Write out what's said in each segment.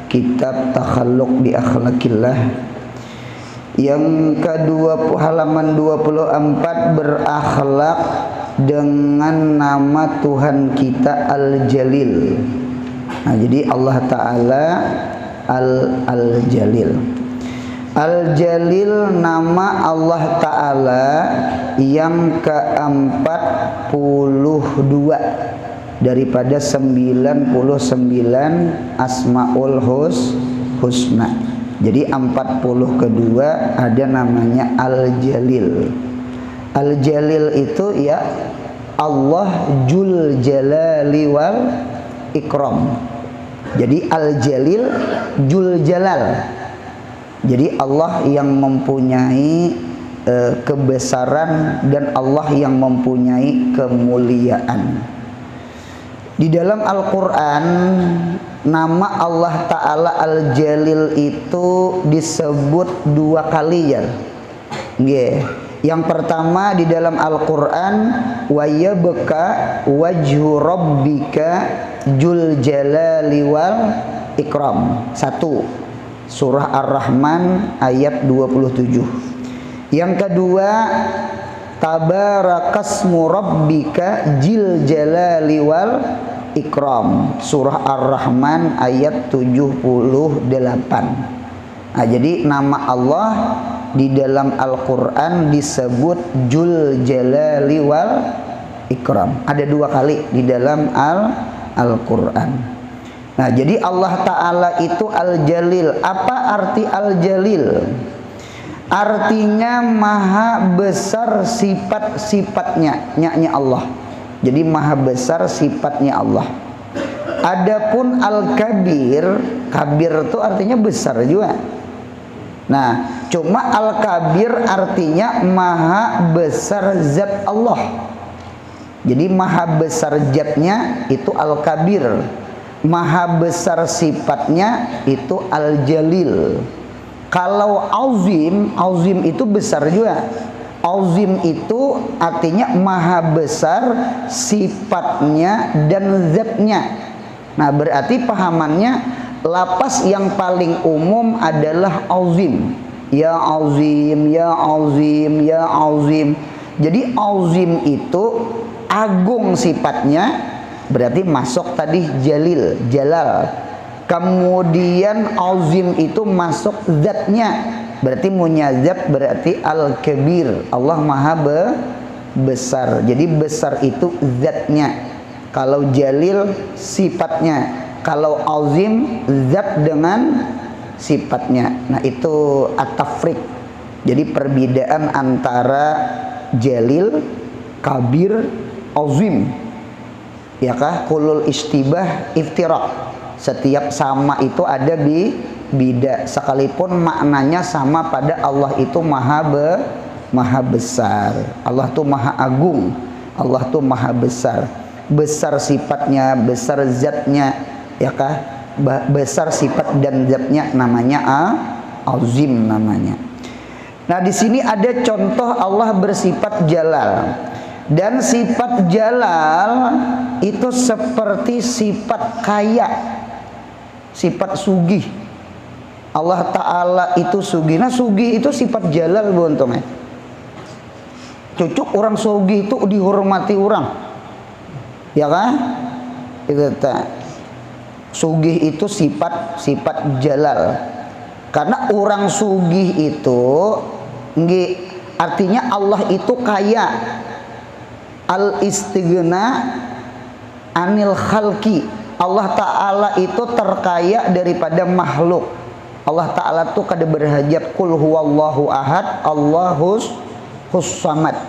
kitab Takhalluq bi Akhlaqillah. Yang kedua, halaman 24, berakhlak dengan nama Tuhan kita Al-Jalil. Nah, jadi Allah Ta'ala Al-Jalil. Al-Jalil nama Allah Ta'ala yang ke-42 daripada 99 Asmaul Husna. Jadi 40 kedua ada namanya Al-Jalil. Al-Jalil itu ya Allah Jul Jalali wal Ikram. Jadi Al-Jalil Jul Jalal. Jadi Allah yang mempunyai kebesaran dan Allah yang mempunyai kemuliaan. Di dalam Al-Quran nama Allah Ta'ala Al-Jalil itu disebut 2 kali ya. Yang pertama di dalam Al-Quran, wa yabqa wajhu rabbika jul jalali wal ikram. 1 Surah Ar-Rahman ayat 27. Yang kedua, tabarakasmu rabbika jil jalali wal ikram. Surah Ar-Rahman ayat 78. Nah, jadi nama Allah di dalam Al-Quran disebut Jul Jalali wal Ikram. Ada 2 kali di dalam Al-Quran. Nah, jadi Allah Ta'ala itu Al-Jalil. Apa arti Al-Jalil? Artinya maha besar sifat-sifatnya, nyaknya Allah. Jadi maha besar sifatnya Allah. Adapun Al-Kabir, kabir itu artinya besar juga. Nah, cuma Al-Kabir artinya maha besar zat Allah. Jadi maha besar zatnya itu Al-Kabir. Maha besar sifatnya itu Al-Jalil. Kalau azim, azim itu besar juga. Azim itu artinya maha besar sifatnya dan zatnya. Nah, berarti pahamannya lapas yang paling umum adalah azim. Ya azim, ya azim, ya azim. Jadi azim itu agung sifatnya, berarti masuk tadi jalil, jalal. Kemudian azim itu masuk zatnya, berarti munyazab, berarti al-kabir. Allah maha besar. Jadi besar itu zatnya. Kalau jalil sifatnya. Kalau azim zat dengan sifatnya. Nah, itu at-tafriq. Jadi perbedaan antara jalil, kabir, azim. Ya kah? Kulul istibah iftiraq. Setiap sama itu ada beda, sekalipun maknanya sama pada Allah itu maha besar. Allah tuh maha agung. Allah tuh maha besar. Besar sifatnya, besar zatnya, ya kah? Besar sifat dan zatnya namanya azim namanya. Nah, di sini ada contoh Allah bersifat jalal. Dan sifat jalal itu seperti sifat kaya, sifat sugih. Allah Ta'ala itu sugih. Nah, sugih itu sifat jalal, buntungnya. Cucuk orang sugih itu dihormati orang, ya kan? Itu tak. Sugih itu sifat jalal. Karena orang sugih itu artinya Allah itu kaya. Al-istighna anil khalqi. Allah Ta'ala itu terkaya daripada makhluk. Allah Ta'ala tuh kada berhajat. Qul huwallahu ahad, Allahus samad.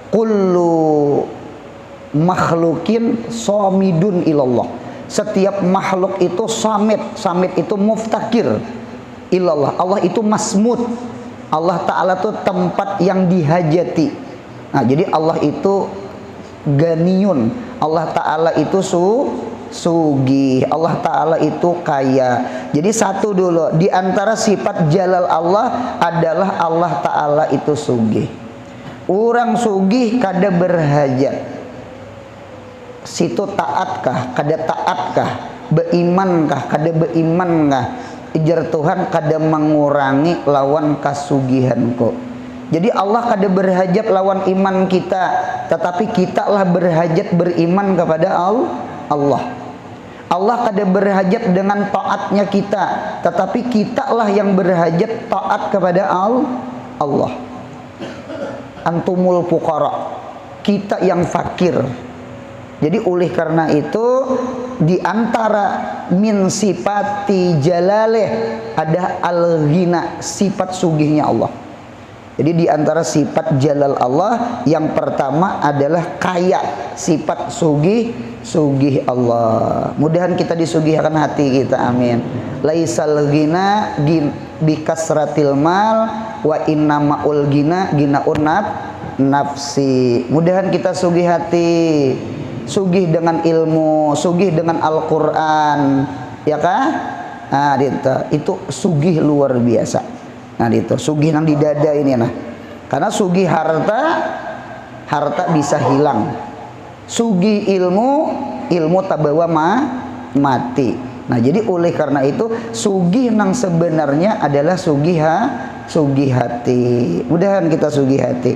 Kullu makhlukin somidun ilallah. Setiap makhluk itu samid. Samid itu muftakir ilallah. Allah itu masmud. Allah Ta'ala tuh tempat yang dihajati. Nah, jadi Allah itu ganiyun. Allah Ta'ala itu sugih. Allah Ta'ala itu kaya. Jadi satu dulu, di antara sifat jalal Allah adalah Allah Ta'ala itu sugih. Orang sugih kada berhajat. Situ taatkah, kada taatkah? beimankah kada beimankah ijar Tuhan kada mengurangi lawan kasugihanku. Jadi Allah kada berhajat lawan iman kita, tetapi kita lah berhajat beriman kepada Allah. Allah kada berhajat dengan taatnya kita, tetapi kita lah yang berhajat taat kepada Allah. Antumul fuqara, kita yang fakir. Jadi oleh karena itu di antara min sifati jalaleh ada al-ghina, sifat sugihnya Allah. Jadi di antara sifat jalal Allah yang pertama adalah kaya, sifat sugih Allah. Mudahan kita disugihkan hati kita, amin. Laisal ghina bi kasratil mal wa innamaul ghina ghinaun nafsi. Mudahan kita sugih hati, sugih dengan ilmu, sugih dengan Al-Qur'an, ya kah? Nah, itu sugih luar biasa. Nah itu sugih nang di dada ini nah. Karena sugih harta bisa hilang. Sugih ilmu tabawa mati. Nah jadi oleh karena itu sugih nang sebenarnya adalah sugih hati. Mudahan kita sugih hati.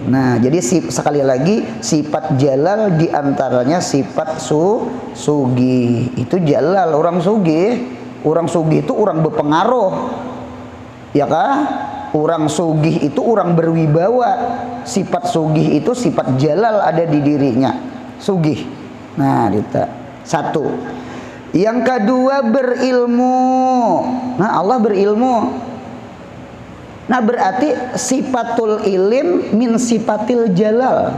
Nah jadi sekali lagi sifat jalal diantaranya sifat sugih. Itu jalal orang sugih. Orang sugih itu orang berpengaruh. Ya kah? Orang sugih itu orang berwibawa. Sifat sugih itu sifat jalal ada di dirinya. Sugih. Nah, itu satu. Yang kedua berilmu. Nah, Allah berilmu. Nah, berarti sifatul ilim min sifatil jalal.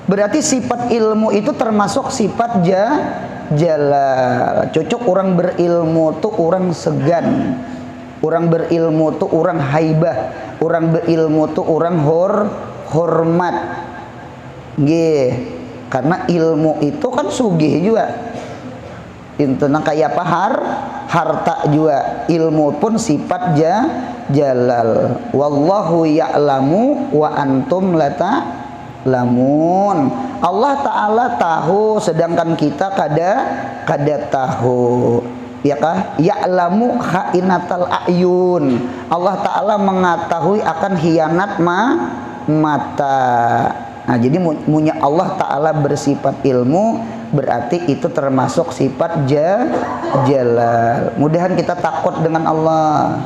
Berarti sifat ilmu itu termasuk sifat jalal. Cocok orang berilmu tuh orang segan. Orang berilmu tuh orang haibah, orang berilmu tuh orang hormat. Nggih, karena ilmu itu kan sugih juga. Intena kayak apa harta juga. Ilmu pun sifat jalal. Wallahu ya'lamu wa antum la ta'lamun. Allah Ta'ala tahu sedangkan kita kada tahu. Ya kah? Ya'lamu kha'inatal a'yun. Allah Ta'ala mengetahui akan hianat mata. Nah jadi munya Allah Ta'ala bersifat ilmu, berarti itu termasuk sifat jalal. Mudahan kita takut dengan Allah.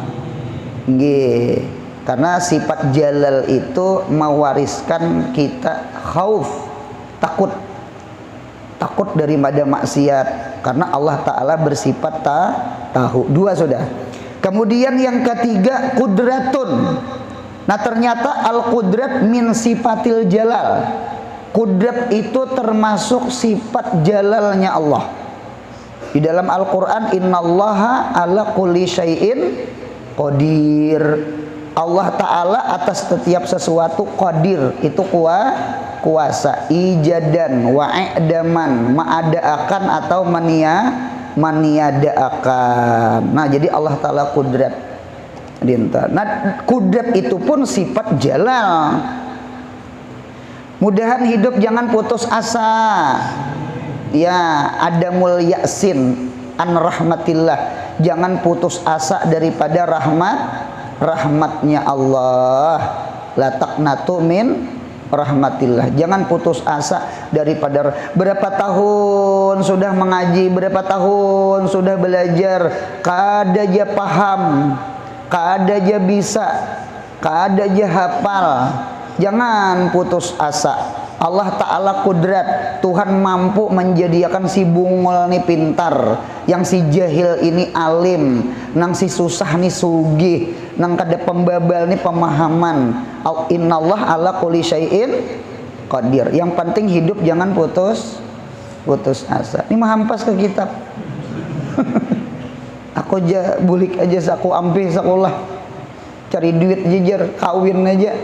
Nggih. Karena sifat jalal itu mewariskan kita khauf, takut daripada maksiat. Karena Allah Ta'ala bersifat tahu. Dua sudah. Kemudian yang ketiga kudratun. Nah ternyata al-qudrat min sifatil jalal. Kudrat itu termasuk sifat jalalnya Allah. Di dalam Al-Quran innallaha ala kulli syai'in qadir. Allah Ta'ala atas setiap sesuatu qadir. Itu kuasa ijadan wa i'daman, ma'adaakan atau maniadaakan. Nah jadi Allah Ta'ala kudrat. Nah kudrat itu pun sifat jalal. Mudahan hidup jangan putus asa. Ya adamul ya'sin an rahmatillah. Jangan putus asa daripada rahmatnya Allah. La taqnatu min rahmatillah. Jangan putus asa daripada berapa tahun sudah mengaji, berapa tahun sudah belajar, kada aja paham, kada aja bisa, kada aja hafal. Jangan putus asa. Allah Ta'ala kudrat. Tuhan mampu menjadikan si bungol ini pintar, yang si jahil ini alim, nang si susah nih sugih, nang kada pembabal nih pemahaman. Innallah ala kulli syai'in qadir. Yang penting hidup jangan putus asa. Ini mahampas ke kitab. Aku aja bulik aja saku ampe sekolah, cari duit jejer kawin aja.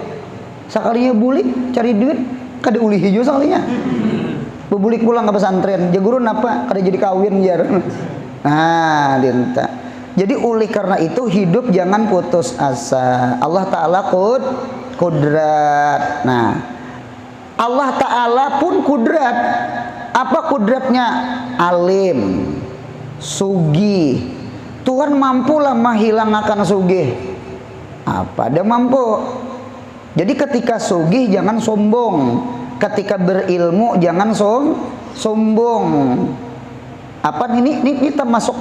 Sakalinya bulik cari duit kada uli hijau sekalinya. Bebulik pulang ke pesantren, jagurun apa? Kada jadi kawin jar. Nah, dinta. Jadi oleh karena itu hidup jangan putus asa. Allah Ta'ala kudrat. Nah, Allah Ta'ala pun kudrat. Apa kudratnya? Alim. sugih. Tuhan mampulah menghilangkan sugih. Apa dia mampu? Jadi ketika sugih jangan sombong, ketika berilmu jangan sombong. Apa ini kita masuk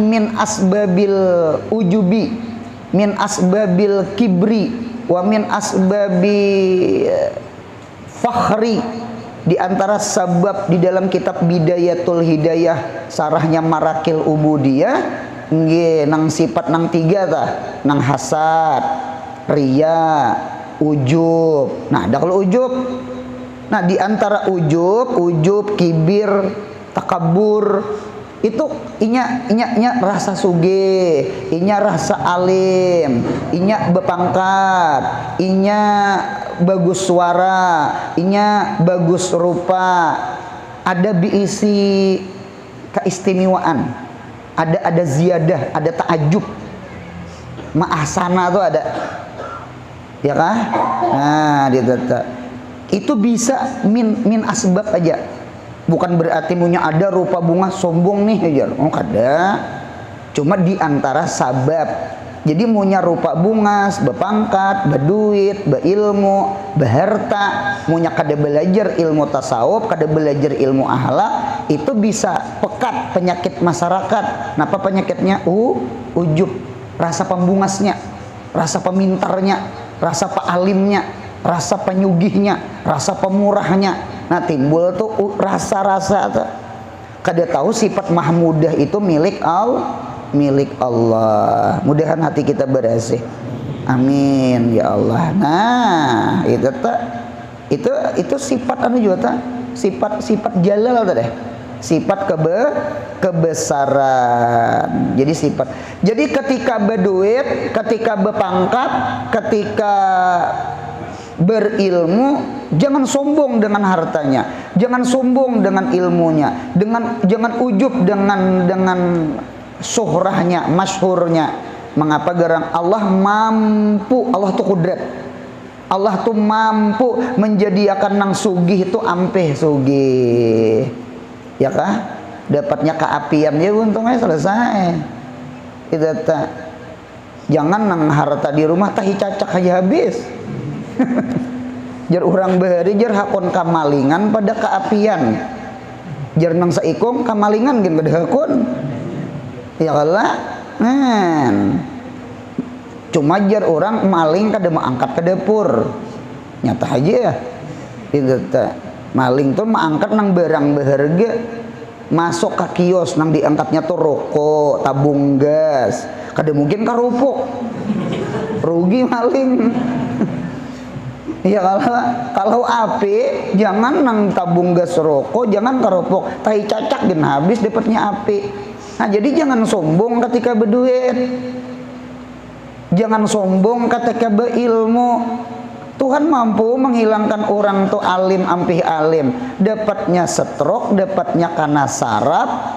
min asbabil ujubi, min asbabil kibri, wa min asbabi fakhri. Di antara sabab di dalam kitab Bidayatul Hidayah sarahnya Marakil Ubudiyah nggih nang sifat nang 3 tah, nang hasad, riya, ujub. Nah, ada kalau ujub. Nah, di antara ujub, kibir, takabur itu inya rasa sugih, inya rasa alim, inya bepangkat, inya bagus suara, inya bagus rupa, ada biisi keistimewaan, ada ziyadah, ada ta'ajub, ma'ahsana tuh ada, ya kah? Nah, itu bisa min asbab aja. Bukan berarti punya ada rupa bunga sombong nih aja. Oh, kada. Cuma di antara sabab. Jadi punya rupa bunga, bepangkat, berduit, berilmu, beharta, punya kada belajar ilmu tasawuf, kada belajar ilmu ahlak, itu bisa pekat penyakit masyarakat. Napa penyakitnya? Ujub, rasa pembungasnya, rasa pemintarnya, rasa paalimnya, rasa penyugihnya, rasa pemurahnya. Nah, timbul tuh rasa-rasa tuh. Kada tahu sifat mahmudah itu milik Allah. Mudahan hati kita bersih. Amin ya Allah. Nah, itu sifat anu juga ta? Sifat jalal tadi. Sifat kebesaran. Jadi sifat. Jadi ketika berduit, ketika berpangkat, ketika berilmu, jangan sombong dengan hartanya, jangan sombong dengan ilmunya, jangan ujub dengan syuhrahnya, masyhurnya. Mengapa? Garang Allah mampu, Allah tuh kudrat, Allah tuh mampu menjadikan nang sugih itu ampeh sugih, ya kah? Dapatnya keapian ya untungnya selesai. Itu tak. Jangan nang harta di rumah tahi cacak aja habis. Jar urang bahari jar hakon kamalingan pada keapian, jar nang saikong kamalingan gen pada hakon, ya kalah. Cuma jar orang maling kada mau angkat ke dapur, nyata aja ya. Itu maling tuh mau angkat nang barang berharga, masuk ke kios nang diangkatnya tuh rokok, tabung gas, kada mungkin karupuk, rugi maling. Ya kalau api jangan nang tabung gas rokok, jangan keropok, tahi cacak dan habis dapatnya api. Nah, jadi jangan sombong ketika berduit, jangan sombong ketika berilmu. Tuhan mampu menghilangkan orang tuh alim ampih alim, dapatnya stroke, dapatnya karena saraf.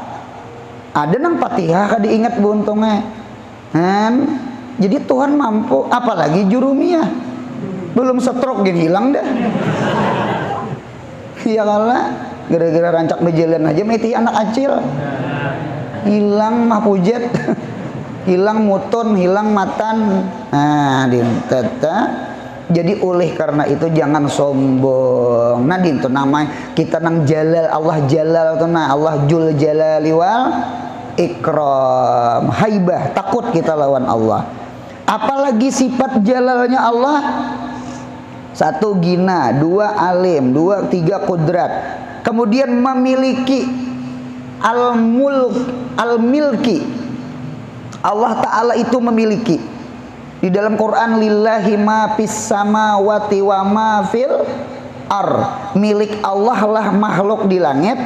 Ada nang Fatihah kada ingat buntungnya. Jadi Tuhan mampu, apalagi jurumiyah. Belum stroke gini hilang dah. Ya kalah, gara-gara rancak berjalan aja meti anak kecil. Hilang mahpujet. Hilang mutun, hilang matan. Nah, dinteta. Jadi oleh karena itu jangan sombong. Nah, dintu namanya kita nang jalal, Allah jalal tuh nah, Allah jul jalali wal ikram. Haibah, takut kita lawan Allah. Apalagi sifat jalalnya Allah. 1 gina, 2 alim, 2, 3 kudrat. Kemudian memiliki al-milki. Allah Ta'ala itu memiliki. Di dalam Quran lillahi ma fis samawati wa ma fil ar. Milik Allah lah makhluk di langit,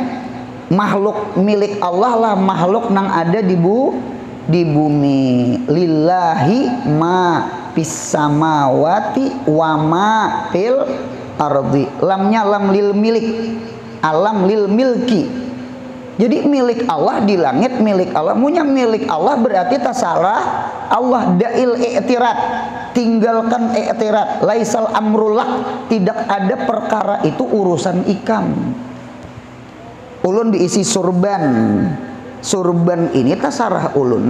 makhluk milik Allah lah makhluk nang ada di bumi. Lillahi ma fis samawati wa ma fil ardi. Lamnya lam lil milik, alam lil milki. Jadi milik Allah di langit, milik Allah. Punya milik Allah berarti tak salah. Allah da'il i'tirat, tinggalkan i'tirat. Laisal amrulak, tidak ada perkara itu urusan ikam. Ulun diisi surban Surban ini tasarah ulun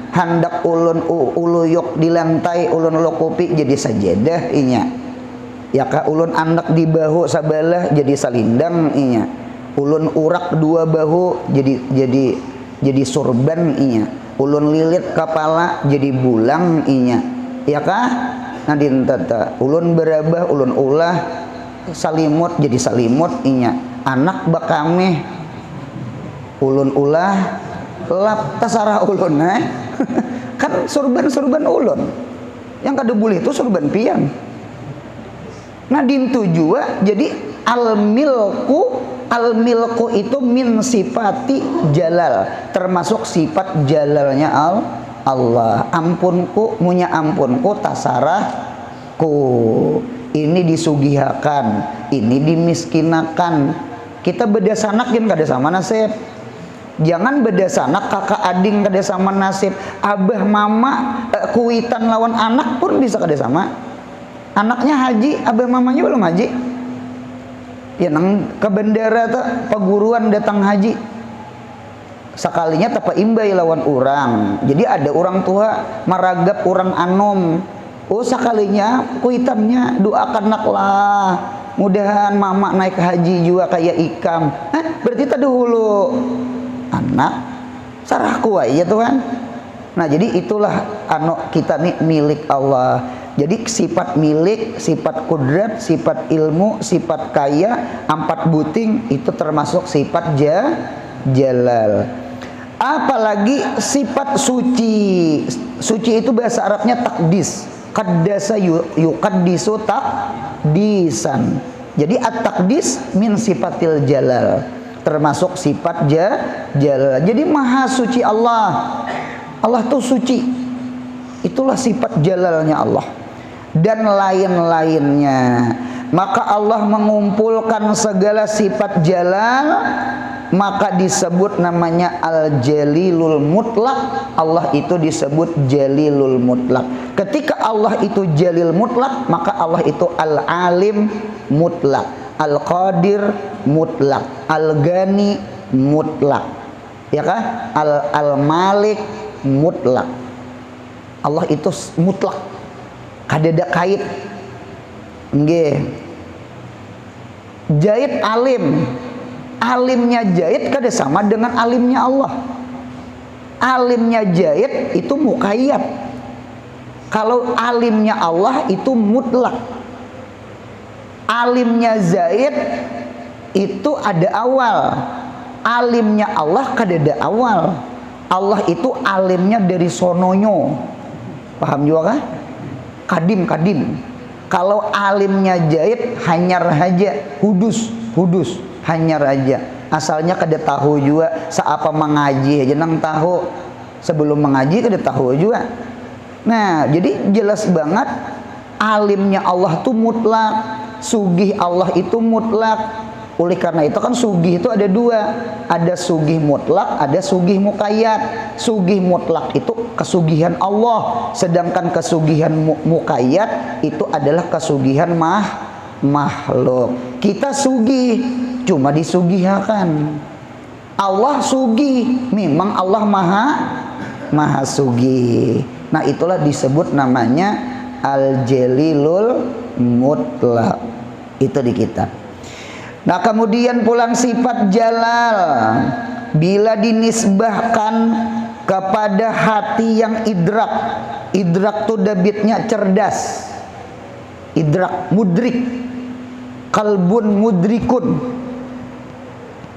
hendak ulun uluyuk di lantai, ulun lokopi jadi sajadah inya. Ya ka ulun anak di bahu sabalah jadi salindang inya. Ulun urak dua bahu jadi surban inya. Ulun lilit kepala jadi bulang inya. Ya kah? Nadin tata ulun berabah ulun ulah salimut jadi salimut inya. Anak bakameh ulun ulah lap tasarah ulun kan surban ulun yang kada boleh itu surban pian. Nah dintu juga jadi al milku itu min sifati jalal, termasuk sifat jalalnya Allah. Ampunku munya ampunku tasarahku, ini disugihakan, ini dimiskinakan. Kita beda sanak kan kada sama nasib. Jangan beda sanak kakak ading kada sama nasib. Abah mama kuitan lawan anak pun bisa kada sama. Anaknya haji, abah mamanya belum haji. Ya nang ke bandara tuh peguruan datang haji. Sekalinya tapa imbai lawan orang. Jadi ada orang tua maragap orang anom. Oh sekalinya kuitannya doakanlah mudahan mama naik haji juga kayak ikam. Berarti tadi dulu anak sarahku ya Tuhan. Nah jadi itulah kita nih milik Allah. Jadi sifat milik, sifat kudrat, sifat ilmu, sifat kaya, 4 buting itu termasuk sifat jalal. Apalagi sifat suci. Suci itu bahasa Arabnya takdis. Qaddasa yuqaddisu takdisan. Jadi at-takdis min sifatil jalal, termasuk sifat jalal. Jadi maha suci Allah. Allah tuh suci. Itulah sifat jalalnya Allah. Dan lain-lainnya. Maka Allah mengumpulkan segala sifat jalal, maka disebut namanya al-jalilul mutlak. Allah itu disebut jalilul mutlak. Ketika Allah itu jalil mutlak, maka Allah itu al-alim mutlak, al-qadir mutlak, al-ghani mutlak, ya kah? Al-malik mutlak. Allah itu mutlak, kadada kait. Nggih. Jahit alim. Alimnya Jahit kada sama dengan alimnya Allah. Alimnya Jahit itu muqayyad. Kalau alimnya Allah itu mutlak. Alimnya Zaid itu ada awal. Alimnya Allah kada ada awal. Allah itu alimnya dari sononyo. Paham juga kah? Kadim. Kalau alimnya Jahit hanyar haja, hudus, hanyar aja. Asalnya kada tahu juga seapa mengaji aja nang tahu. Sebelum mengaji kada tahu juga. Nah, jadi jelas banget alimnya Allah itu mutlak, sugih Allah itu mutlak. Oleh karena itu kan sugih itu ada dua, ada sugih mutlak, ada sugih muqayyad. Sugih mutlak itu kesugihan Allah, sedangkan kesugihan muqayyad itu adalah kesugihan makhluk. Kita sugih cuma disugihakan. Allah sugih, memang Allah maha sugih. Nah itulah disebut namanya al-jalilul mutlak. Itu di kitab. Nah kemudian pulang sifat jalal bila dinisbahkan kepada hati yang idrak. Idrak tuh debitnya cerdas. Idrak mudrik. Qalbun mudrikun.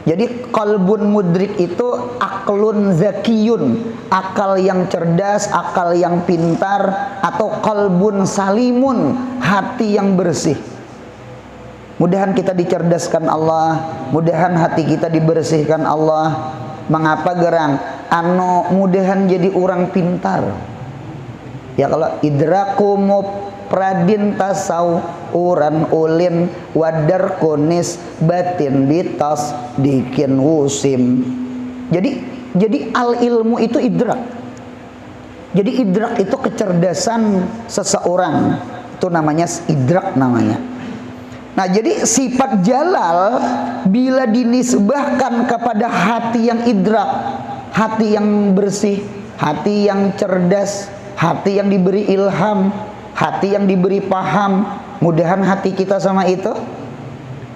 Jadi qalbun mudrik itu aklun zakiyun, akal yang cerdas, akal yang pintar, atau qalbun salimun, hati yang bersih. Mudahan kita dicerdaskan Allah, mudahan hati kita dibersihkan Allah. Mengapa gerang? Mudahan jadi orang pintar. Ya kalau idraku pradin tasau uran ulin wadar kunis batin bitas dikin wusim. Jadi al ilmu itu idrak. Jadi idrak itu kecerdasan seseorang. Itu namanya idrak namanya. Nah jadi sifat jalal bila dinisbahkan kepada hati yang idrak, hati yang bersih, hati yang cerdas, hati yang diberi ilham, hati yang diberi paham. Mudahan hati kita sama itu.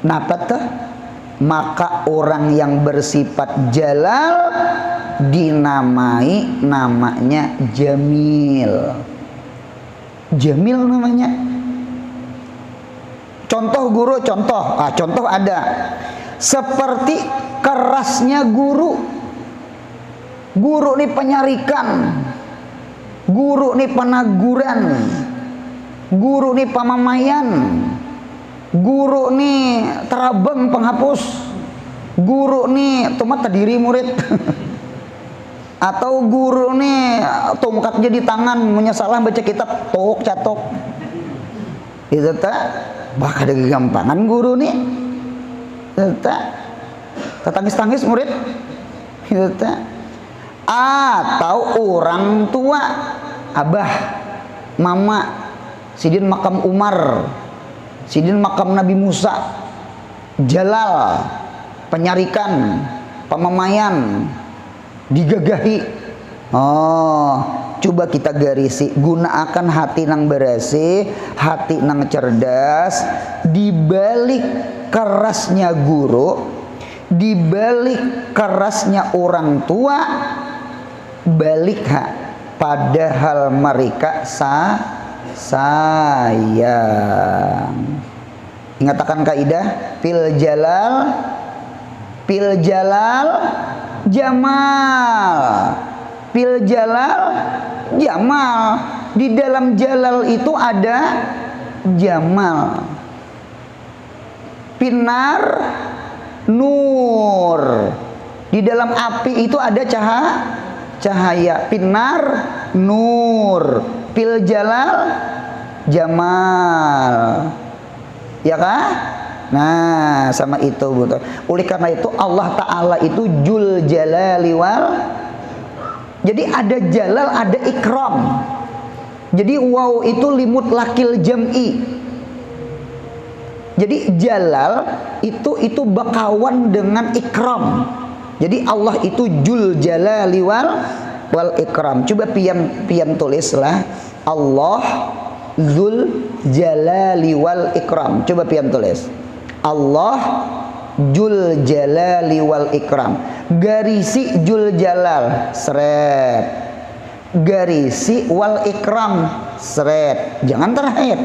Napa tuh? Maka orang yang bersifat jalal dinamai namanya jamil. Jamil namanya. Contoh guru, contoh ada. Seperti kerasnya guru. Guru nih penyarikan. Guru nih penaguran. Guru nih pamamayan. Guru nih terabang penghapus. Guru nih tomat terdiri murid. Atau guru nih tongkatnya di tangan, menyesalah baca kitab tok catok. Itu tak bakal ada kegampangan guru nih. Itu tak tangis murid. Itu tak. Atau orang tua, abah, mama, sidin makam Umar, sidin makam Nabi Musa, jalal, penyarikan, pamamayan, digagahi. Coba kita garisi, gunakan hati nang bersih, hati nang cerdas. Dibalik kerasnya guru, dibalik kerasnya orang tua, balik padahal mereka sayang. Ingatakan kaidah fil jalal jamal. Fil jalal jamal. Di dalam jalal itu ada jamal. Pinar nur. Di dalam api itu ada cahaya. Pinar nur. Fil jalal jamal. Ya kah? Nah, sama itu betul. Oleh karena itu Allah Ta'ala itu Jul Jalali wal. Jadi ada jalal, ada ikram. Jadi waw itu limut lakil jam'i. Jadi jalal itu bakawan dengan ikram. Jadi Allah itu Jul Jalali wal ikram. Coba pian tulislah Allah Zul Jalali wal ikram. Coba pian tulis Allah Jul Jalali wal ikram. Garisi Jul Jalal seret, garisi wal ikram seret. Jangan terakhir,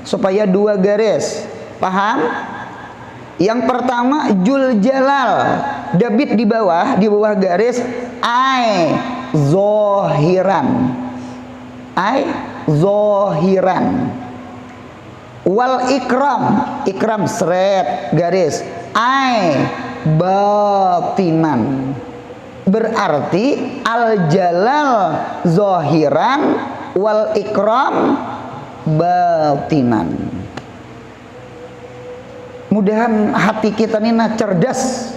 supaya dua garis. Paham? Yang pertama Jul Jalal, dabit di bawah garis ai zohiran. Ai zohiran. Wal ikram seret garis ai batinan. Berarti al jalal zohiran wal ikram batinan. Mudahan hati kita ini cerdas.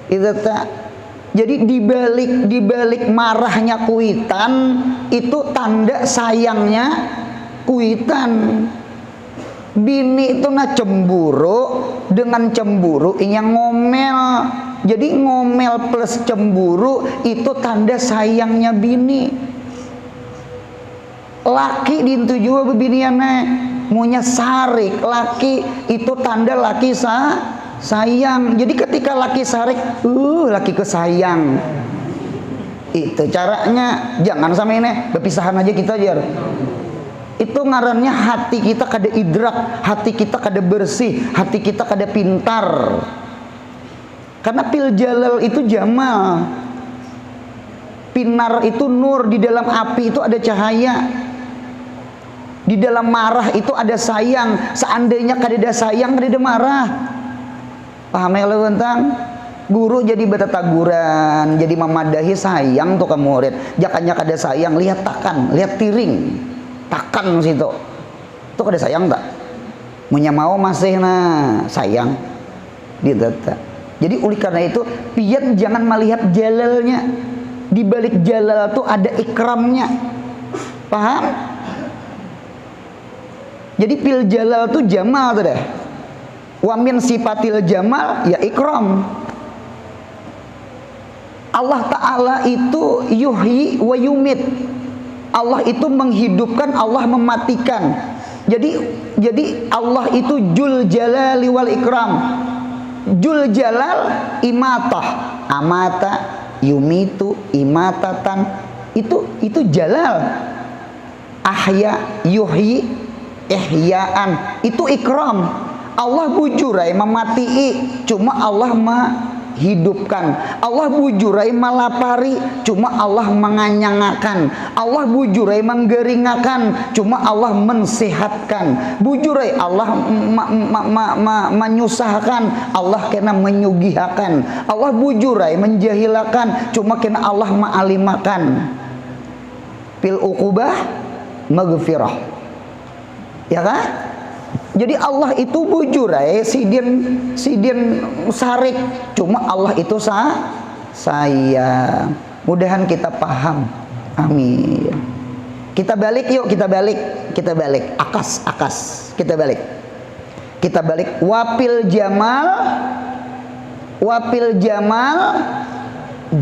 Itu tak. Jadi dibalik marahnya kuitan itu tanda sayangnya kuitan. Bini itu cemburu, dengan cemburu yang ngomel. Jadi ngomel plus cemburu itu tanda sayangnya bini. Laki dintu juga bebiniannya munya sarik. Laki itu tanda laki sayang. Jadi ketika laki sarik, laki kesayang. Itu caranya. Jangan sama ini berpisahan aja kita aja. Itu ngarannya hati kita kada idrak, hati kita kada bersih, hati kita kada pintar. Karena fil jalal itu jamal, pinar itu nur. Di dalam api itu ada cahaya, di dalam marah itu ada sayang. Seandainya kada ada sayang, kada ada marah. Paham ya lo tentang? Guru jadi bertataguran, jadi memadahi sayang tuh ke murid. Jakanya kada sayang, lihat takan, lihat tiring, takan situ. Itu kada sayang tak? Munya mau masih sayang. Gitu tak? Jadi oleh karena itu, pian jangan melihat jalalnya. Di balik jalal tuh ada ikramnya. Paham? Jadi fil jalal tuh jamal tuh deh. Wa min sifatil jamal ya ikram. Allah Ta'ala itu yuhyi wa yumit. Allah itu menghidupkan, Allah mematikan. Jadi Allah itu Jul Jalali wal Ikram. Jul Jalal imatah, amata, yumitu, imatatan. Itu jalal. Ahya, yuhyi, ihyaan. Itu ikram. Allah bujurai mematii, cuma Allah menghidupkan. Allah bujurai melapari, cuma Allah menganyangakan. Allah bujurai menggeringakan, cuma Allah mensehatkan. Bujurai Allah menyusahkan, Allah kena menyugihakan. Allah bujurai menjahilakan, cuma kena Allah ma'alimakan. Fil uqubah maghfirah. Ya kan? Jadi Allah itu bujurai sidin sarik, cuma Allah itu sayang. Mudahan kita paham. Amin. Kita balik yuk, kita balik. Akas. Kita balik. Wapil jamal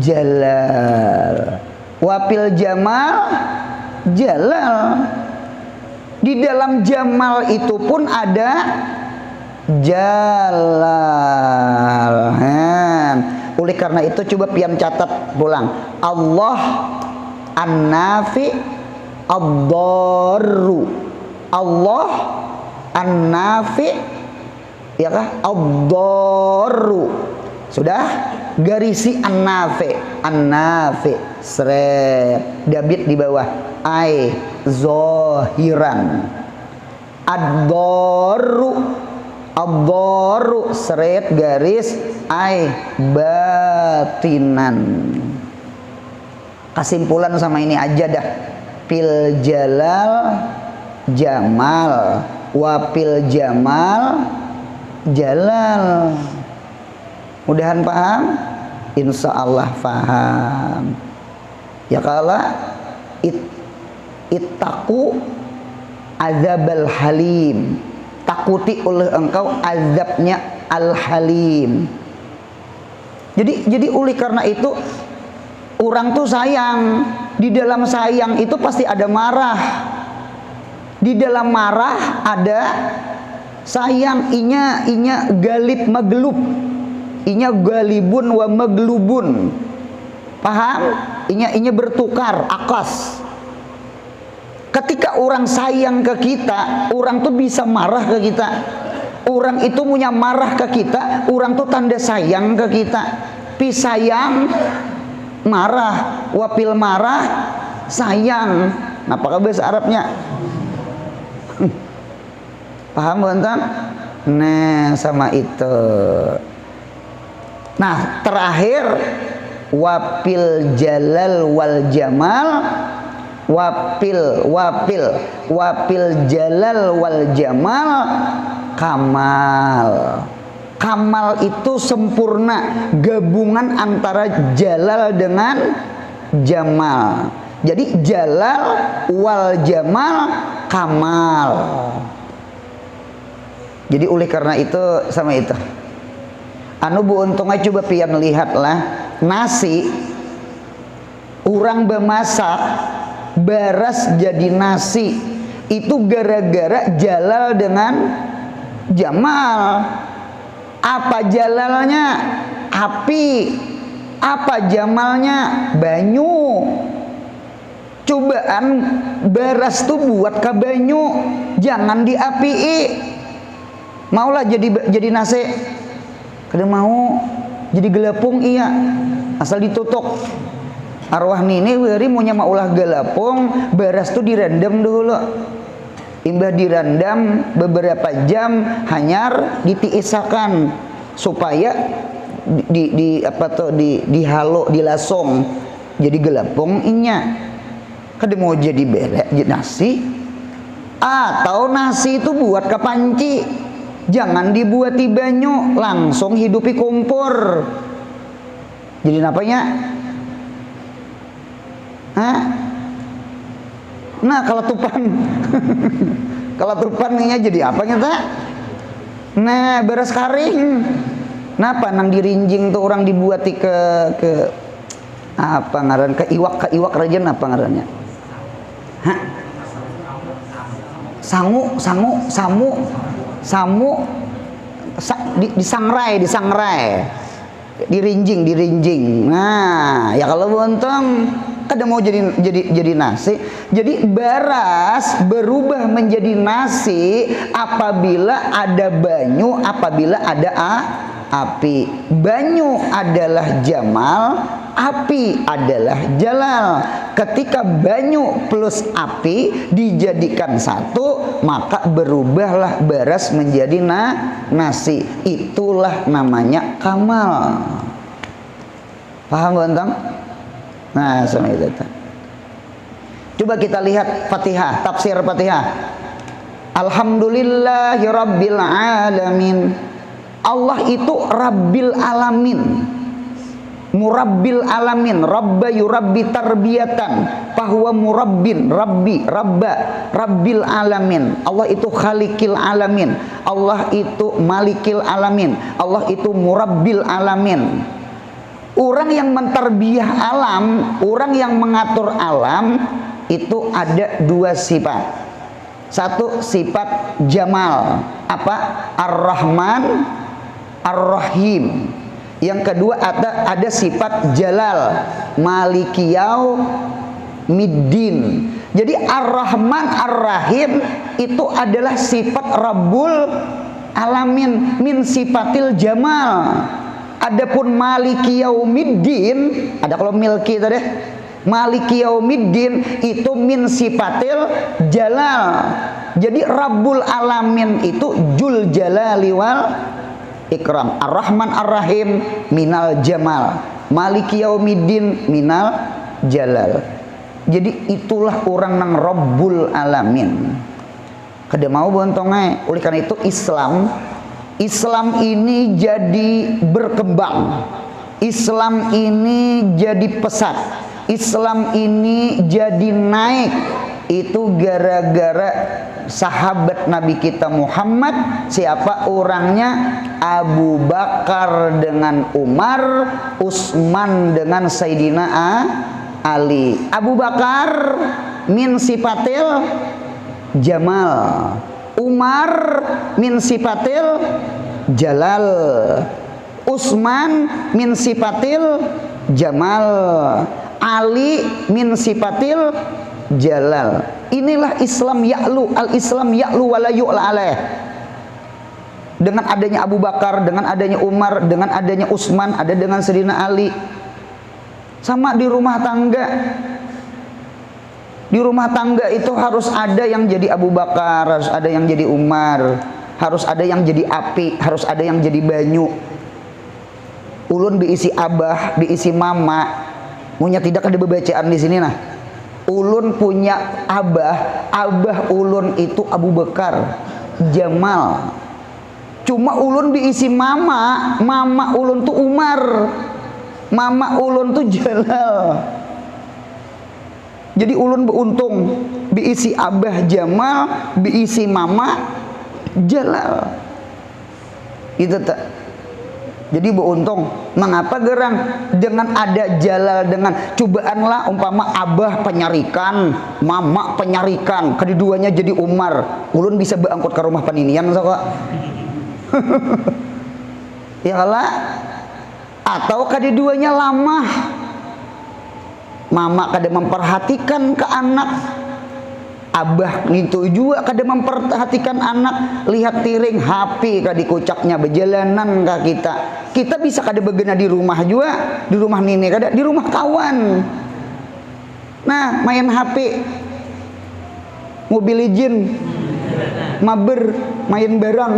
jalal. Wapil jamal jalal. Di dalam jamal itu pun ada jalal. Oleh karena itu coba pian catat pulang. Allah an-nafi ad-darru. Allah an-nafi, ya kah? Ad-darru. Sudah? Garisi an-nafi. Seret. Dabit di bawah. Ai zohiran. Ad-darru seret garis ai batinan. Kesimpulan sama ini aja dah. Pil jalal jamal, wapil jamal jalal. Mudahan paham? Insya Allah paham. Ya kalau ittaqu azabal halim, takuti oleh engkau azabnya al-halim. Jadi oleh karena itu orang tuh sayang. Di dalam sayang itu pasti ada marah. Di dalam marah ada sayang. Inya galib maglub. Inya galibun wa maglubun. Paham? Inya bertukar, akas. Ketika orang sayang ke kita, orang tuh bisa marah ke kita. Orang itu punya marah ke kita, orang tuh tanda sayang ke kita. Pi sayang, marah. Wapil marah, sayang. Nah, apakah bahasa Arabnya? Paham bukan? Nah, sama itu. Nah, terakhir wapil jalal wal jamal. Wapil jalal wal jamal kamal. Kamal itu sempurna, gabungan antara jalal dengan jamal. Jadi jalal wal jamal kamal. Jadi oleh karena itu sama itu. Anu bu untungnya coba pian lihatlah nasi. Orang bemasak baras jadi nasi itu gara-gara jalal dengan jamal. Apa jalalnya? Api. Apa jamalnya? Banyu. Cobaan baras tuh buat ke banyu, jangan diapii. Maulah jadi nasi, kada mau jadi gelapung iya, asal ditutup. Arwah nini weri maunya maulah gelapung, baras tuh direndam dulu. Imbah direndam beberapa jam hanyar ditiisakan supaya dihalo dilasong jadi gelapung inya. Kada mau jadi belek jadi nasi. Atau nasi itu buat ke panci, jangan dibuat di banyu, langsung hidupi kompor. Jadi napanya? Hah? Nah kalau tupan kalau tupannya jadi apa kita? Nah beres karing. Napa nang dirinjing tuh orang dibuat ke Apa ngaran ke iwak rajen apa ngarannya? Hah? Sangu disangrai dirinjing. Nah, ya kalau bontong kada mau jadi nasi. Jadi beras berubah menjadi nasi apabila ada banyu, apabila ada api. Banyu adalah jamal, api adalah jalal. Ketika banyu plus api dijadikan satu, maka berubahlah beras menjadi nasi. Itulah namanya kamal. Paham bontong? Nah, sama itu. Coba kita lihat Fatihah, tafsir Fatihah. Alhamdulillahirabbil alamin. Allah itu Rabbil alamin, Murabbil alamin. Rabba yurabbi tarbiyatan, fahuwa murabbin, rabbi, rabba, Rabbil alamin. Allah itu Khaliqil alamin, Allah itu Malikil alamin, Allah itu Murabbil alamin. Orang yang mentarbiyah alam, orang yang mengatur alam itu ada dua sifat. Satu sifat jamal, apa? Ar-Rahman, Ar-Rahim. Yang kedua ada sifat jalal, Malikiyau Middin. Jadi Ar-Rahman Ar-Rahim itu adalah sifat Rabbul Alamin, min sifatil jamal. Adapun Malikiyau Middin, ada kalau milki tadi, Malikiyau Middin itu min sifatil jalal. Jadi Rabbul Alamin itu Jul Jalali wal Ikram. Ar-Rahman Ar-Rahim minal jamal, Maliki yaumiddin minal jalal. Jadi itulah orang nang Rabbul Alamin. Kada mau bontongai. Oleh karena itu Islam ini jadi berkembang. Islam ini jadi pesat. Islam ini jadi naik. Itu gara-gara sahabat Nabi kita Muhammad. Siapa orangnya? Abu Bakar dengan Umar, Utsman dengan Sayyidina Ali. Abu Bakar min sifatil jamal, Umar min sifatil jalal, Utsman min sifatil jamal, Ali min sifatil jalal. Inilah Islam ya'lu, al-Islam ya'lu wala yu'la alaih. Dengan adanya Abu Bakar, dengan adanya Umar, dengan adanya Utsman, ada dengan Sayyidina Ali. Sama di rumah tangga. Di rumah tangga itu harus ada yang jadi Abu Bakar, harus ada yang jadi Umar, harus ada yang jadi api, harus ada yang jadi banyu. Ulun diisi abah, diisi mama. Munya tidak ada bebacaan di sini nah. Ulun punya abah ulun itu Abu Bakar, Jamal. Cuma ulun diisi mama ulun tuh Umar, mama ulun tuh Jalal. Jadi ulun beruntung diisi abah Jamal, diisi mama Jalal. Itu tak. Jadi beruntung. Mengapa gerang dengan ada jalal, dengan cobaanlah umpama abah penyarikan, mama penyarikan, keduanya jadi Umar. Ulun bisa berangkut ke rumah paninian sok. Ya lah. Atau keduanya lama. Mama kada memperhatikan ke anak. Abah itu juga kada memperhatikan anak. Lihat tiring HP kada dikocaknya berjalanan ke kita. Kita bisa kada begena di rumah juga, di rumah nini kada, di rumah kawan. Nah, main HP, mobil izin, maber, main barang.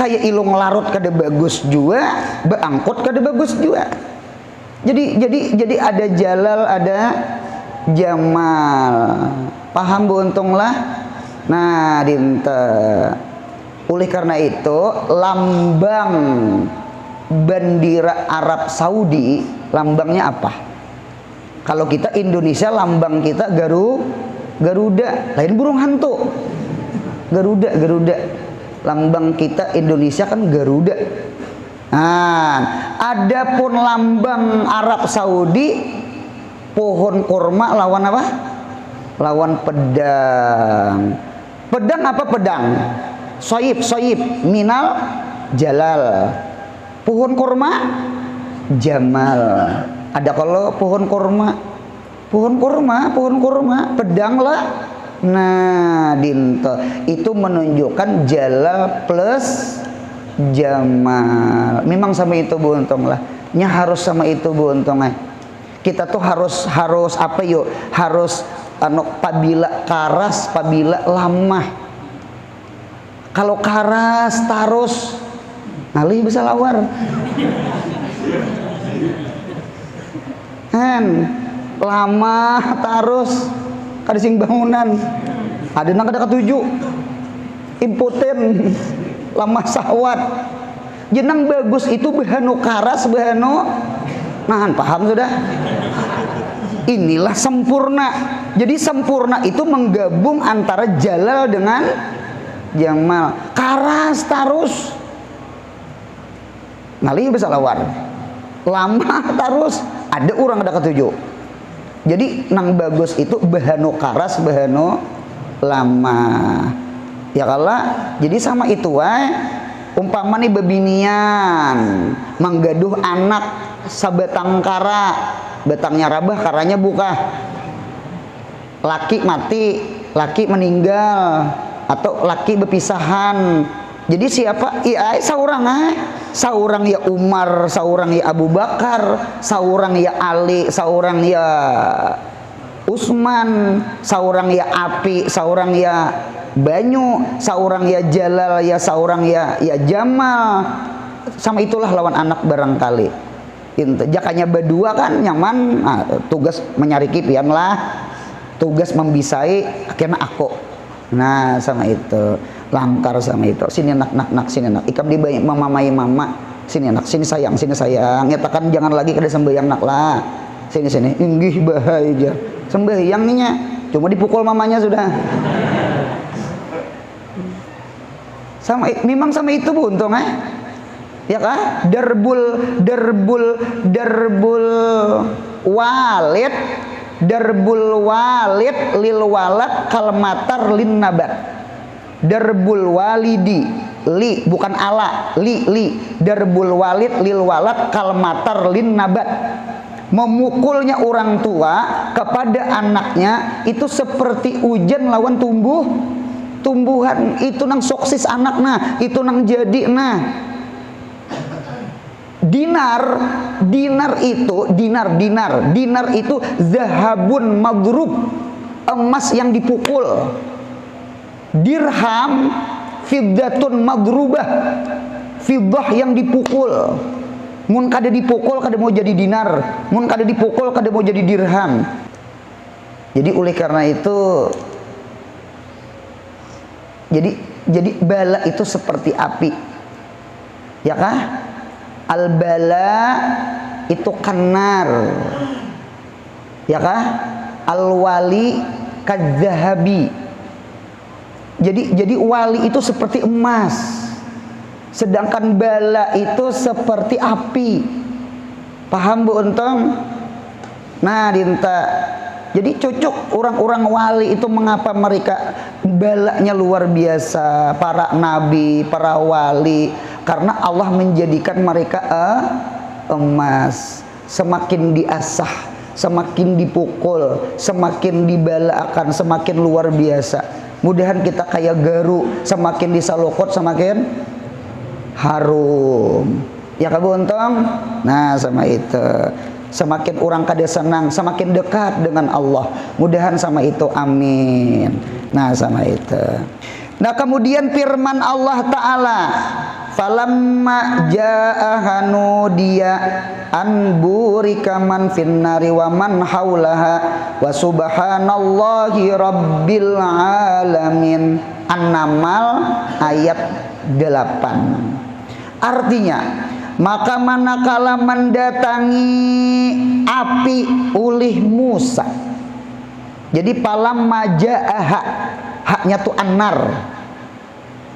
Kayak ilung larut kada bagus juga, beangkut kada bagus juga. Jadi ada jalal, ada jamal. Paham buntunglah. Nah, dinta. Oleh karena itu, lambang bendera Arab Saudi, lambangnya apa? Kalau kita Indonesia, lambang kita Garuda. Lain burung hantu. Garuda. Lambang kita Indonesia kan Garuda. Nah, adapun lambang Arab Saudi pohon kurma lawan apa? Lawan pedang. Pedang apa pedang? Soyib, soyib, minal jalal. Pohon kurma jamal. Ada kalau pohon kurma, pohon kurma, pohon kurma, pedang lah. Nah, dinto itu menunjukkan jalal plus jamal. Memang sama itu Bu Untung lah. Nya harus sama itu Bu Untung. Kita tuh harus apa yuk? Harus pabila karas, pabila lamah. Kalau karas terus ngalih bisa lawar. Lama terus kadising bangunan. Ada nang kada ketujuh. Impoten lama sawat. Jenang bagus itu behanu karas, behanu nahan, paham sudah? Inilah sempurna. Jadi sempurna itu menggabung antara jalal dengan jamal. Karas terus ngalih bisa lawar. Lama terus ada orang ada ketujuh. Jadi nang bagus itu behanu karas, behanu lama. Ya kalah. Jadi sama itu umpama nih bebinian menggaduh anak sabatang kara, batangnya rabah, karanya buka. Laki mati, laki meninggal, atau laki berpisahan. Jadi siapa? Iya, saurang ya Umar, saurang ya Abu Bakar, saurang ya Ali, saurang ya Utsman, saurang ya Api, saurang ya Banyu, saurang ya Jalal, ya saurang ya Jamal. Sama itulah lawan anak barangkali. Jakanya berdua kan nyaman. Nah, tugas menyari kipian lah, tugas membisai akhirnya aku. Nah, sama itu langkar sama itu. Sini nak sini nak ikam dibayang mamai mama, sini nak sini sayang nyatakan jangan lagi kada sembahyang nak lah, sini inggih bahaya sembahyang ninya cuma dipukul mamanya sudah. Memang sama itu Bu Untung ya kah? Darbul walid lil walad kalmatar lin nabat. Darbul walidi li bukan ala li darbul walid lil walad kalmatar lin nabat. Memukulnya orang tua kepada anaknya itu seperti hujan lawan tumbuhan. Itu nang sukses anaknya, itu nang jadi dinar itu zahabun madrub, emas yang dipukul. Dirham fiddatun madrubah, fiddah yang dipukul. Mun kada dipukul kada mau jadi dinar, mun kada dipukul kada mau jadi dirham. Jadi oleh karena itu jadi bala itu seperti api. Ya kah? Al bala itu kanar. Ya kah? Al wali kadzahabi. Jadi wali itu seperti emas, sedangkan bala itu seperti api. Paham Bu Untung? Nah, dinta. Jadi cocok orang-orang wali itu mengapa mereka balanya luar biasa, para nabi, para wali, karena Allah menjadikan mereka emas. Semakin diasah, semakin dipukul, semakin dibalakan, semakin luar biasa. Mudahan kita kayak garu, semakin disalokot semakin harum. Ya Kak Bu Untung? Nah, sama itu. Semakin orang kada senang, semakin dekat dengan Allah. Mudahan sama itu, amin. Nah, sama itu. Nah, kemudian firman Allah Ta'ala, falamma jaaha nudiya an burika man finnari wa man haulaha wa subhanallahi rabbil alamin. An-Naml ayat 8. Artinya, maka manakala mendatangi api ulih Musa. Jadi falamma jaaha, haknya tuh anar.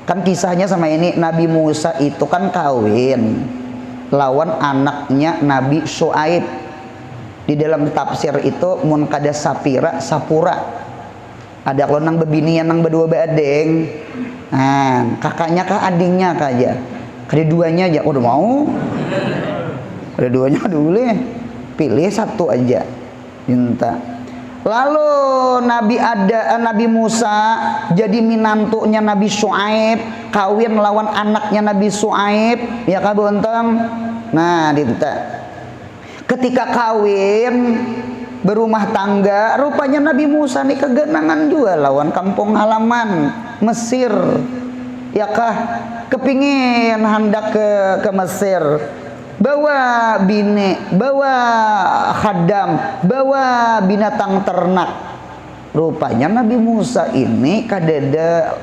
Kan kisahnya sama ini, Nabi Musa itu kan kawin. lawan anaknya Nabi Syuaib. Di dalam tafsir itu mun kada sapira sapura. Ada kalau nang bebinian nang berdua beadeng. Nah, kakaknya kah adingnya kah aja. Keduanya aja udah mau. Keduanya dulu pilih satu aja. Minta. Lalu Nabi Musa jadi minantunya Nabi Syuaib, kawin lawan anaknya Nabi Syuaib, ya kabunteng. Nah, dinta. Ketika kawin berumah tangga, rupanya Nabi Musa nih kegenangan juga lawan kampung halaman Mesir. Ya kah? Kepingin hendak ke Mesir. Bawa bini, bawa khadam, bawa binatang ternak. Rupanya Nabi Musa ini kadada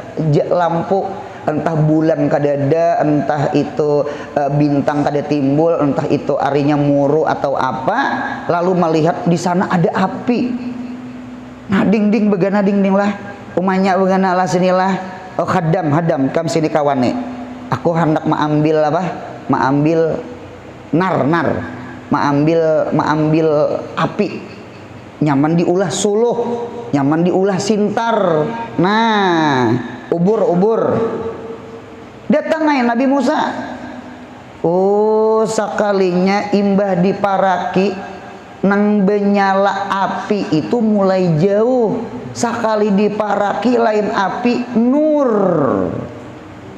lampu, entah bulan kadada, entah itu bintang kada timbul, entah itu arinya muru atau apa, lalu melihat di sana ada api. Nah, ding begana ding lah, umanya begana lah sinilah. Oh khadam kam sini kawane. Aku hendak mengambil apa? Mengambil nar, mengambil api. Nyaman diulah suluh, nyaman diulah sintar. Nah, ubur. Datang aja Nabi Musa. Oh, sekalinya imbah diparaki nang benyala api itu mulai jauh. Sekali diparaki lain api nur.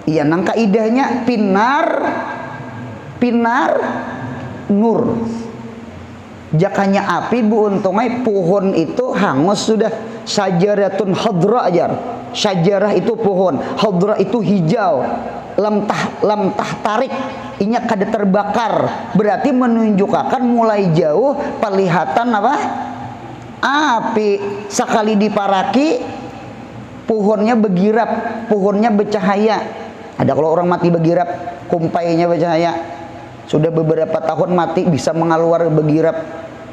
Iya, nang kaidahnya pinar nur. Jakanya api bu untungnya pohon itu hangus sudah. Syajaratun hadra ajar. Syajarah itu pohon, hadra itu hijau. Lamtah tarik, inya kada terbakar. Berarti menunjukkan mulai jauh pelihatan apa? Api. Sekali diparaki pohonnya begirap, pohonnya bercahaya. Ada kalau orang mati begirap, kumpainya bercahaya. Sudah beberapa tahun mati bisa mengaluar begirap.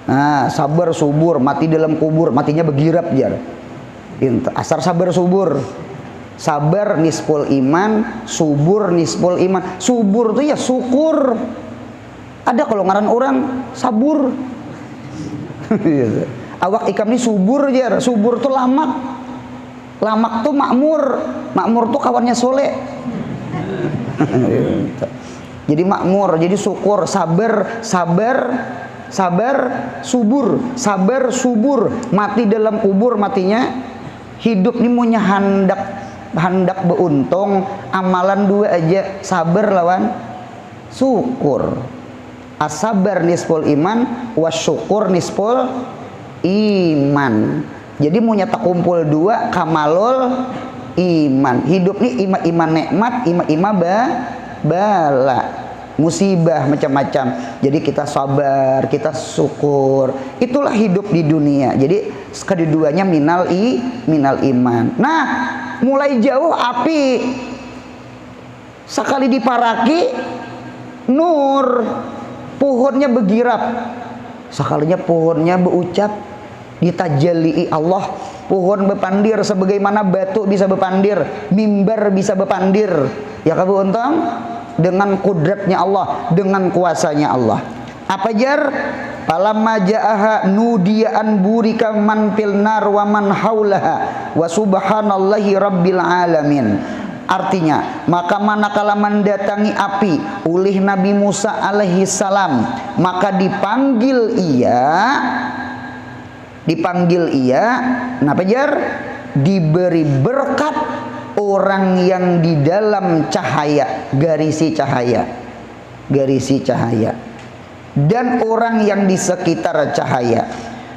Nah, sabar subur, mati dalam kubur, matinya begirap jar. Asar sabar subur. Sabar nisful iman, subur nisful iman. Subur itu ya syukur. Ada kalau ngaran orang sabur. Awak ikam ini subur jar. Subur tuh lamak. Lamak tuh makmur. Makmur tuh kawannya soleh. Jadi makmur, jadi syukur, sabar, subur, mati dalam kubur matinya, hidup ini punya hendak beruntung, amalan dua aja, sabar lawan syukur. As-sabar nisful iman, wasyukur nisful iman. Jadi mau nyata kumpul dua, kamalul iman. Hidup nih iman nikmat, ima bala, musibah macam-macam. Jadi kita sabar, kita syukur. Itulah hidup di dunia. Jadi keduanya minal iman. Nah, mulai jauh api. Sekali diparaki nur, pohonnya begirap. Sekalinya pohonnya berucap, ditajalli Allah. Pohon bepandir sebagaimana batu bisa bepandir, mimbar bisa bepandir. Ya kabu untung dengan kudratnya Allah, dengan kuasanya Allah. Apa jar? Falamma ja'aha nudiyan burika man fil nar wa man haulaha wa subhanallahi rabbil alamin. Artinya, maka manakala mendatangi api oleh Nabi Musa alaihi salam, maka dipanggil ia, kenapa jar? Diberi berkat orang yang di dalam cahaya, garisi cahaya, dan orang yang di sekitar cahaya.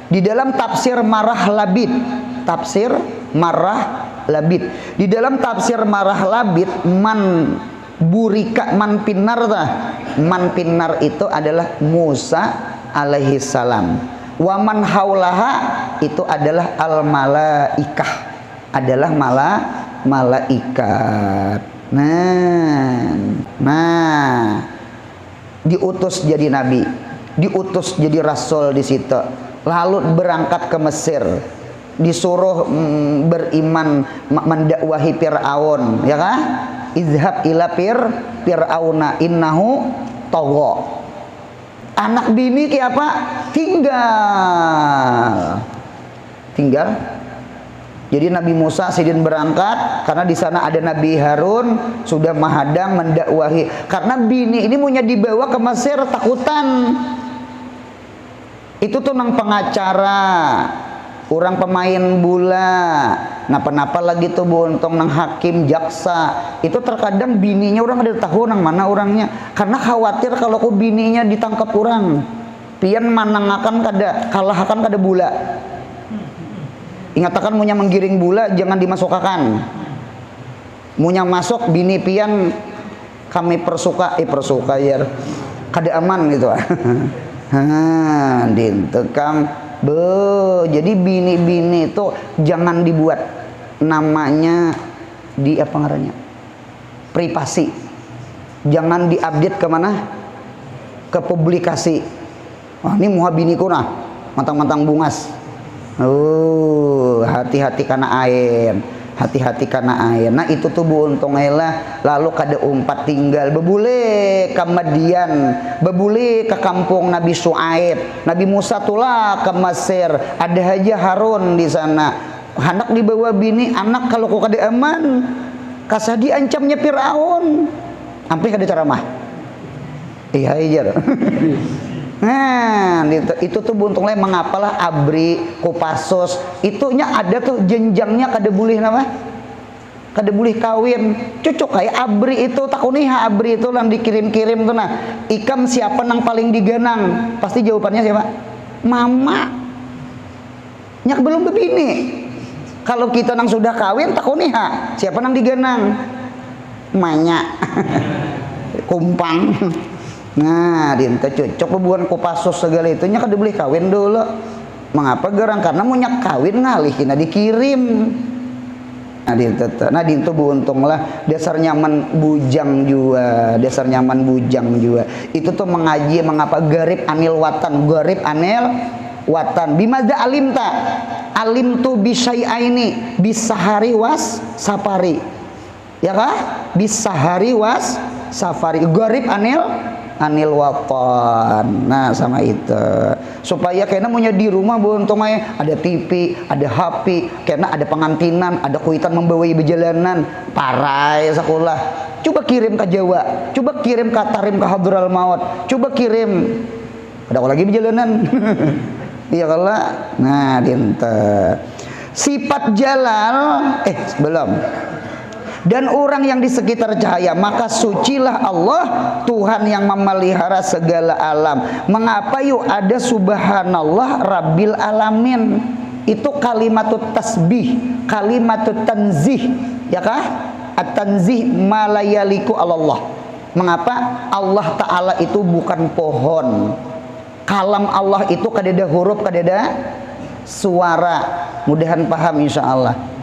Di dalam tafsir Marah Labid, di dalam tafsir Marah Labid, man pinar itu adalah Musa alaihi salam. Waman haulaha itu adalah al-malaikah, adalah malaikat. Nah, diutus jadi nabi, diutus jadi rasul di situ. Lalu berangkat ke Mesir, disuruh beriman mendakwahi Fir'aun, ya kan? Izhab ila Fir'auna innahu togo. Anak bini kayak apa? Tinggal. Jadi Nabi Musa sidin berangkat karena di sana ada Nabi Harun sudah menghadang mendakwahi. Karena bini ini punya dibawa ke Mesir takutan. Itu tuh nang pengacara, orang pemain bola, napa-napa lagi tuh bontong nang hakim jaksa. Itu terkadang bininya orang ada tahu nang mana orangnya. Karena khawatir kalau ku bininya ditangkap orang. Pian manangakan kada, kalahkan kada bola. Ingatakan munya menggiring bola jangan dimasukkan. Munya masuk bini pian kami persuka ya. Kada aman gitu. Dintekam jadi bini-bini itu jangan dibuat namanya di apa ngarannya? Privasi. Jangan diupdate ke mana? Ke publikasi. Wah, ini muha biniku nah, mantang-mantang bungas. Hati-hati karena air. Hati-hati karena air. Nah itu tuh bu untung lah. Lalu kada umpat tinggal bebule ke Madian, bebule ke kampung Nabi Syuaib. Nabi Musa tulah ke Mesir. Ada aja Harun di sana. Anak dibawa bini, anak kalau kok kada aman, kasah diancamnya Firaun. Sampai kada ceramah. Iya iya. Nah, itu tuh buntungnya mengapalah abri, kupasos, itunya ada tuh jenjangnya kada boleh nama, kada boleh kawin, cocok kayak abri itu takuniha abri itu yang dikirim-kirim tuh nah, ikam siapa nang paling diganang, pasti jawabannya siapa? Mama, nyak belum bebini, kalau kita nang sudah kawin takuniha, siapa nang diganang? Manya, kumpang. Nah, dinta cocok hubungan kupasos segala itunya kan dibeli kawin dulu. Mengapa gerang? Karena mau nyak kawin ngalihin, dikirim. Nah, dinta buntung lah. Dasar nyaman bujang juga, dasar nyaman bujang juga. Itu tuh mengaji mengapa garib anil watan, garib anil watan. Bimaza alim ta? Alim tuh bisyai'aini, bisahari was safari. Ya kah? Bisahari was safari. Garib anil watan. Nah sama itu supaya kena punya di rumah buntung ada TV, ada HP, kena ada pengantinan, ada kuitan membawa perjalanan parai sekolah. Coba kirim ke Jawa, coba kirim ke Tarim ke Hadral Maut, coba kirim ada lagi perjalanan. Iya kalau nah dinta sifat jalal belum. Dan orang yang di sekitar cahaya, maka sucilah Allah Tuhan yang memelihara segala alam. Mengapa yuk ada subhanallah rabbil alamin? Itu kalimatut tasbih, kalimatut tanzih, ya kah? At-tanzih malayaliku Allah. Mengapa Allah Ta'ala itu bukan pohon? Kalam Allah itu kadada huruf, kadada suara. Mudahan paham insya Allah.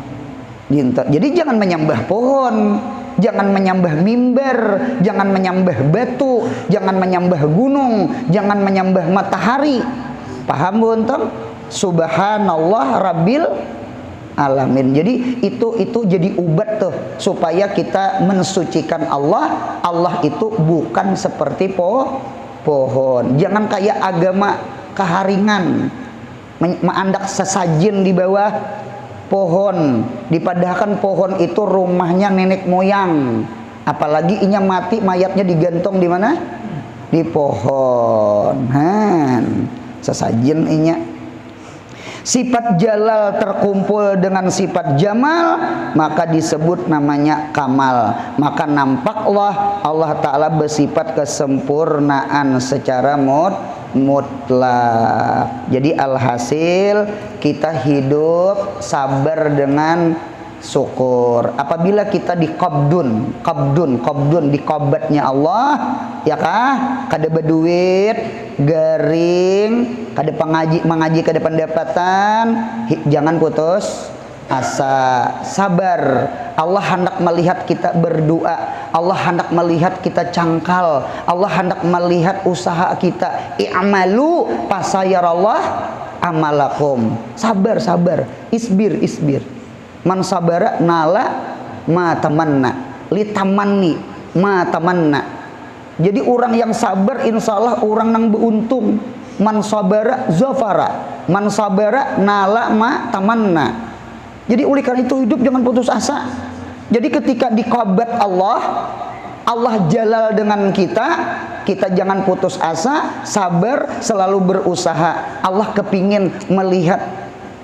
Jadi jangan menyembah pohon, jangan menyembah mimbar, jangan menyembah batu, jangan menyembah gunung, jangan menyembah matahari. Paham buntung? Subhanallah rabbil alamin. Jadi itu jadi ubat tuh supaya kita mensucikan Allah. Allah itu bukan seperti pohon. Jangan kayak agama keharingan, mengandak sesajin di bawah pohon, dipadahkan pohon itu rumahnya nenek moyang. Apalagi inya mati mayatnya digantung di mana? Di pohon. Sesajin inya. Sifat jalal terkumpul dengan sifat jamal, maka disebut namanya kamal. Maka nampaklah Allah Ta'ala bersifat kesempurnaan secara mutlak. Jadi alhasil kita hidup sabar dengan syukur. Apabila kita di qabdun di qabatnya Allah, ya kah? Kada berduit, garing, kada mengaji kada pendapatan, jangan putus asa, sabar. Allah hendak melihat kita berdoa, Allah hendak melihat kita cangkal, Allah hendak melihat usaha kita. I'malu fasayarallah amalakum. Sabar, isbir. Man sabara nala ma tamanna, li tamanni ma tamanna. Jadi orang yang sabar insya Allah orang yang beruntung. Man sabara zafara, man sabara nala ma tamanna. Jadi oleh karena itu hidup jangan putus asa. Jadi ketika dikabat Allah, Allah jalal dengan kita, kita jangan putus asa, sabar, selalu berusaha. Allah kepingin melihat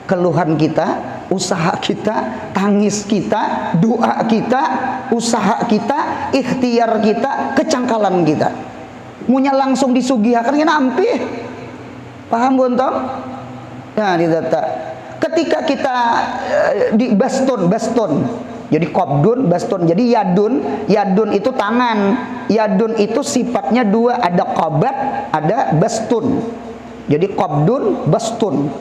keluhan kita, usaha kita, tangis kita, doa kita, usaha kita, ikhtiar kita, kecangkalan kita. Munya langsung disugihakan kena ampih. Paham buntong? Nah, didata. Ketika kita di baston. Jadi qabdun, baston. Jadi yadun itu tangan. Yadun itu sifatnya dua, ada qabat, ada bastun. Jadi qabdun, bastun.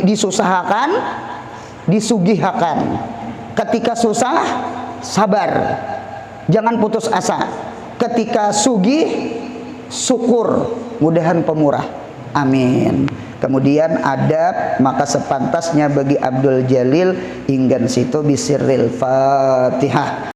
Disusahakan, disugihakan. Ketika susah, sabar. Jangan putus asa. Ketika sugih, syukur. Mudahan pemurah. Amin. Kemudian adab, maka sepantasnya bagi Abdul Jalil inggan situ bisirril Fatihah.